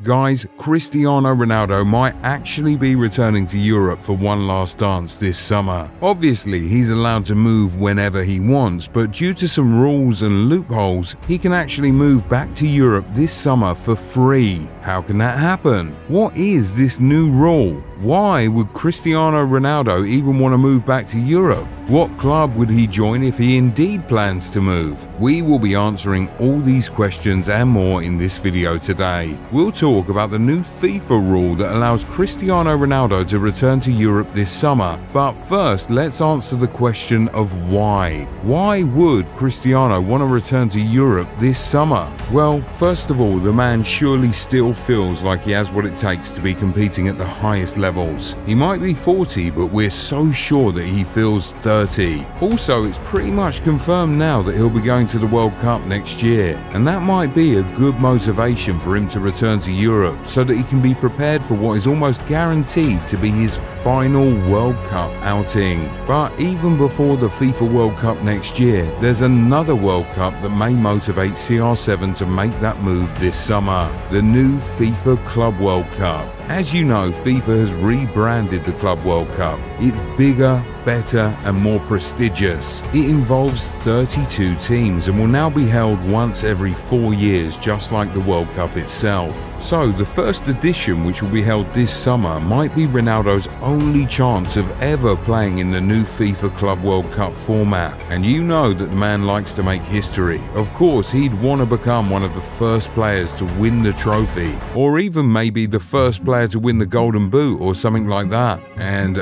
Guys, Cristiano Ronaldo might actually be returning to Europe for one last dance this summer. Obviously, he's allowed to move whenever he wants, but due to some rules and loopholes, he can actually move back to Europe this summer for free. How can that happen? What is this new rule? Why would Cristiano Ronaldo even want to move back to Europe? What club would he join if he indeed plans to move? We will be answering all these questions and more in this video today. We'll talk about the new FIFA rule that allows Cristiano Ronaldo to return to Europe this summer. But first, let's answer the question of why. Why would Cristiano want to return to Europe this summer? Well, first of all, the man surely still feels like he has what it takes to be competing at the highest levels. He might be 40, but we're so sure that he feels 30. Also, it's pretty much confirmed now that he'll be going to the World Cup next year, and that might be a good motivation for him to return to Europe so that he can be prepared for what is almost guaranteed to be his final World Cup outing. But even before the FIFA World Cup next year, there's another World Cup that may motivate CR7 to make that move this summer, the new FIFA Club World Cup. As you know, FIFA has rebranded the Club World Cup. It's bigger, better and more prestigious. It involves 32 teams and will now be held once every 4 years, just like the World Cup itself. So the first edition, which will be held this summer, might be Ronaldo's only chance of ever playing in the new FIFA Club World Cup format. And you know that the man likes to make history. Of course, he'd want to become one of the first players to win the trophy, or even maybe the first player to win the Golden Boot or something like that. And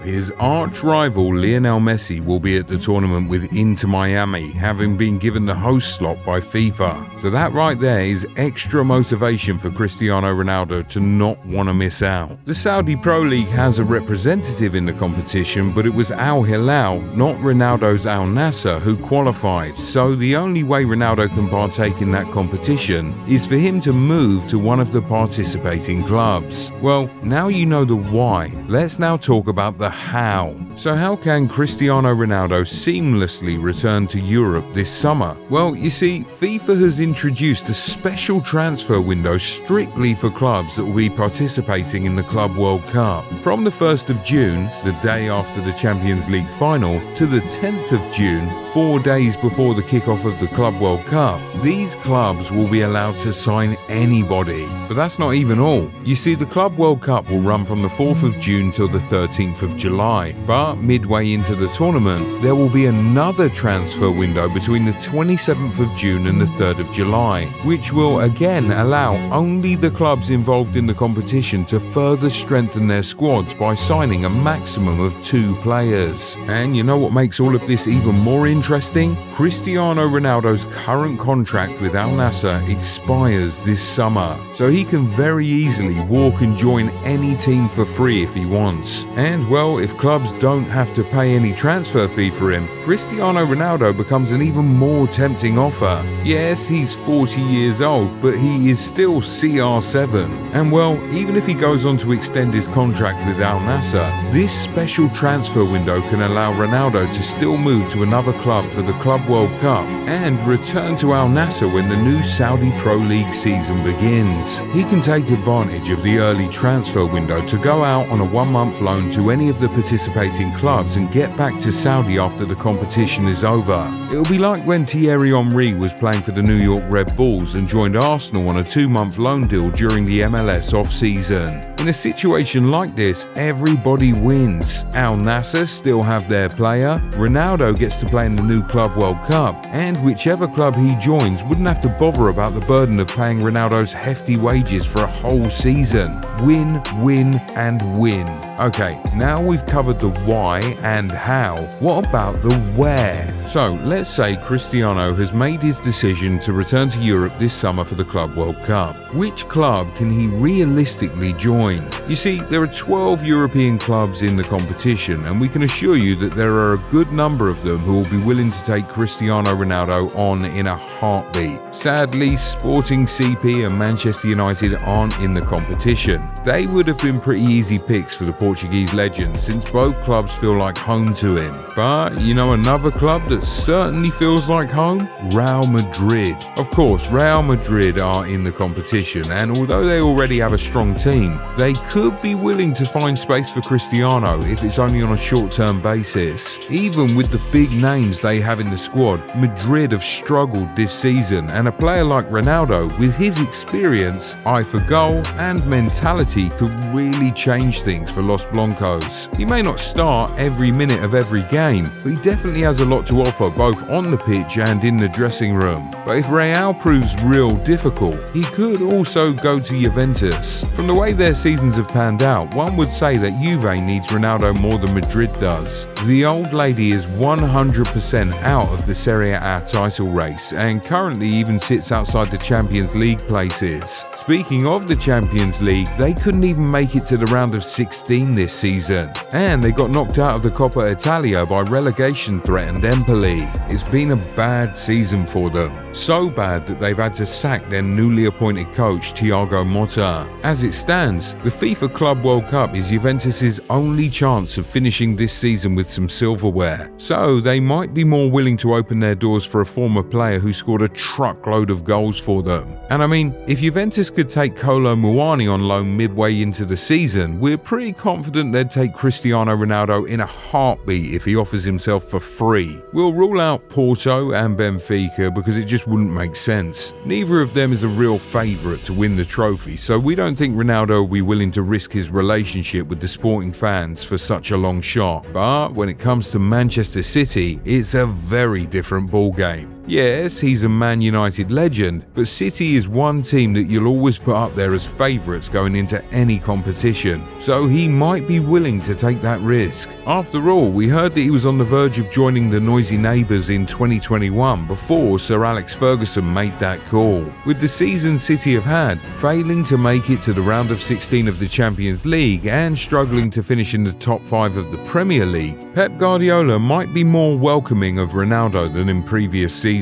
his arch rival Lionel Messi will be at the tournament with Inter Miami, having been given the host slot by FIFA. So that right there is extra motivation for Cristiano Ronaldo to not want to miss out. The Saudi Pro League has a representative in the competition, but it was Al Hilal, not Ronaldo's Al Nassr, who qualified. So the only way Ronaldo can partake in that competition is for him to move to one of the participating clubs. Well, now you know the why. Let's now talk about the how. So how can Cristiano Ronaldo seamlessly return to Europe this summer? Well, you see, FIFA has introduced a special transfer window strictly for clubs that will be participating in the Club World Cup. From the 1st of June, the day after the Champions League final, to the 10th of June, 4 days before the kickoff of the Club World Cup, these clubs will be allowed to sign anybody. But that's not even all. You see, the Club World Cup will run from the 4th of June till the 13th of July. But midway into the tournament, there will be another transfer window between the 27th of June and the 3rd of July, which will again allow only the clubs involved in the competition to further strengthen their squads by signing a maximum of 2 players. And you know what makes all of this even more interesting? Cristiano Ronaldo's current contract with Al Nassr expires this summer, so he can very easily walk and join any team for free if he wants. And well, if clubs don't have to pay any transfer fee for him, Cristiano Ronaldo becomes an even more tempting offer. Yes, he's 40 years old, but he is still CR7. And well, even if he goes on to extend his contract with Al Nassr, this special transfer window can allow Ronaldo to still move to another club for the Club World Cup and return to Al Nassr when the new Saudi Pro League season begins. He can take advantage of the early transfer window to go out on a 1-month loan to any of the participating clubs and get back to Saudi after the competition is over. It'll be like when Thierry Henry was playing for the New York Red Bulls and joined Arsenal on a 2-month loan deal during the MLS off-season. In a situation like this, everybody wins. Al Nassr still have their player, Ronaldo gets to play in the new Club World Cup, and whichever club he joins wouldn't have to bother about the burden of paying Ronaldo's hefty wages for a whole season. Win, win and win. Okay, now we've covered the why and how. What about the where? So let's say Cristiano has made his decision to return to Europe this summer for the Club World Cup. Which club can he realistically join? You see, there are 12 European clubs in the competition, and we can assure you that there are a good number of them who will be willing to take Cristiano Ronaldo on in a heartbeat. Sadly, Sporting CP and Manchester United aren't in the competition. They would have been pretty easy picks for the Portuguese legend, since both clubs feel like home to him. But you know another club that certainly feels like home? Real Madrid. Of course, Real Madrid are in the competition, and although they already have a strong team, they could be willing to find space for Cristiano if it's only on a short-term basis. Even with the big names they have in the squad, Madrid have struggled this season, and a player like Ronaldo, with his experience, eye for goal, and mentality could really change things for Los Blancos. He may not start every minute of every game, but he definitely has a lot to offer both on the pitch and in the dressing room. But if Real proves real difficult, he could also go to Juventus. From the way their seasons have panned out, one would say that Juve needs Ronaldo more than Madrid does. The old lady is 100% out of the Serie A title race and currently even sits outside the Champions League places. Speaking of the Champions League, they couldn't even make it to the round of 16 this season, and they got knocked out of the Coppa Italia by relegation-threatened Empoli. It's been a bad season for them, so bad that they've had to sack their newly appointed coach Thiago Motta. As it stands, the FIFA Club World Cup is Juventus' only chance of finishing this season with some silverware, so they might be more willing to open their doors for a former player who scored a truckload of goals for them. And I mean, if Juventus could take Kolo Muani on loan midway into the season, we're pretty confident they'd take Cristiano Ronaldo in a heartbeat if he offers himself for free. We'll rule out Porto and Benfica because it just wouldn't make sense. Neither of them is a real favourite to win the trophy, so we don't think Ronaldo will be willing to risk his relationship with the sporting fans for such a long shot. But when it comes to Manchester City, it's a very different ballgame. Yes, he's a Man United legend, but City is one team that you'll always put up there as favourites going into any competition, so he might be willing to take that risk. After all, we heard that he was on the verge of joining the Noisy Neighbours in 2021 before Sir Alex Ferguson made that call. With the season City have had, failing to make it to the round of 16 of the Champions League and struggling to finish in the top 5 of the Premier League, Pep Guardiola might be more welcoming of Ronaldo than in previous seasons.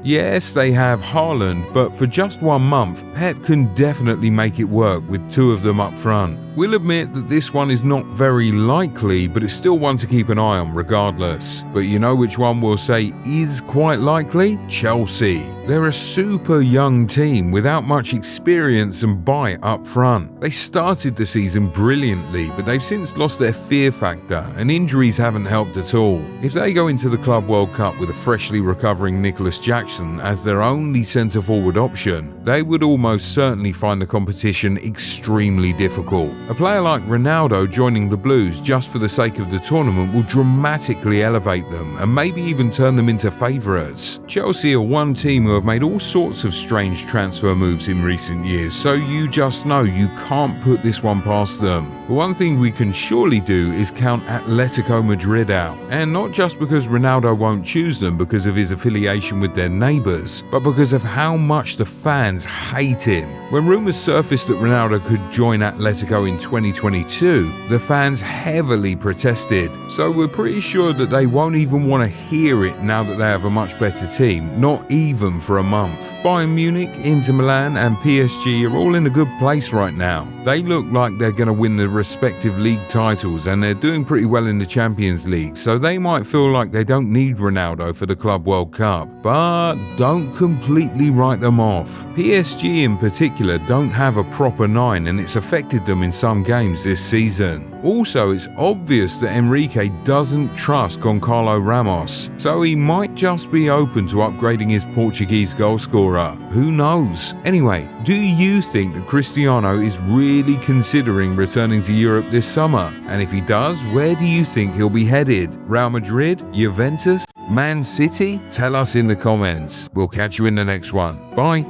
Yes, they have Haaland, but for just 1 month, Pep can definitely make it work with 2 of them up front. We'll admit that this one is not very likely, but it's still one to keep an eye on regardless. But you know which one we'll say is quite likely? Chelsea. They're a super young team without much experience and bite up front. They started the season brilliantly, but they've since lost their fear factor and injuries haven't helped at all. If they go into the Club World Cup with a freshly recovering Nicholas Jackson as their only centre-forward option, they would almost certainly find the competition extremely difficult. A player like Ronaldo joining the Blues just for the sake of the tournament will dramatically elevate them and maybe even turn them into favourites. Chelsea are one team who have made all sorts of strange transfer moves in recent years, so you just know you can't put this one past them. But one thing we can surely do is count Atletico Madrid out, and not just because Ronaldo won't choose them because of his affiliation with their neighbours, but because of how much the fans hate him. When rumours surfaced that Ronaldo could join Atletico in 2022, the fans heavily protested, so we're pretty sure that they won't even want to hear it now that they have a much better team, not even for a month. Bayern Munich, Inter Milan and PSG are all in a good place right now. They look like they're going to win the respective league titles and they're doing pretty well in the Champions League, so they might feel like they don't need Ronaldo for the Club World Cup. But don't completely write them off. PSG in particular don't have a proper 9 and it's affected them in some games this season. Also, it's obvious that Enrique doesn't trust Goncalo Ramos, so he might just be open to upgrading his Portuguese goalscorer. Who knows? Anyway, do you think that Cristiano is really considering returning to Europe this summer? And if he does, where do you think he'll be headed? Real Madrid? Juventus? Man City? Tell us in the comments. We'll catch you in the next one. Bye.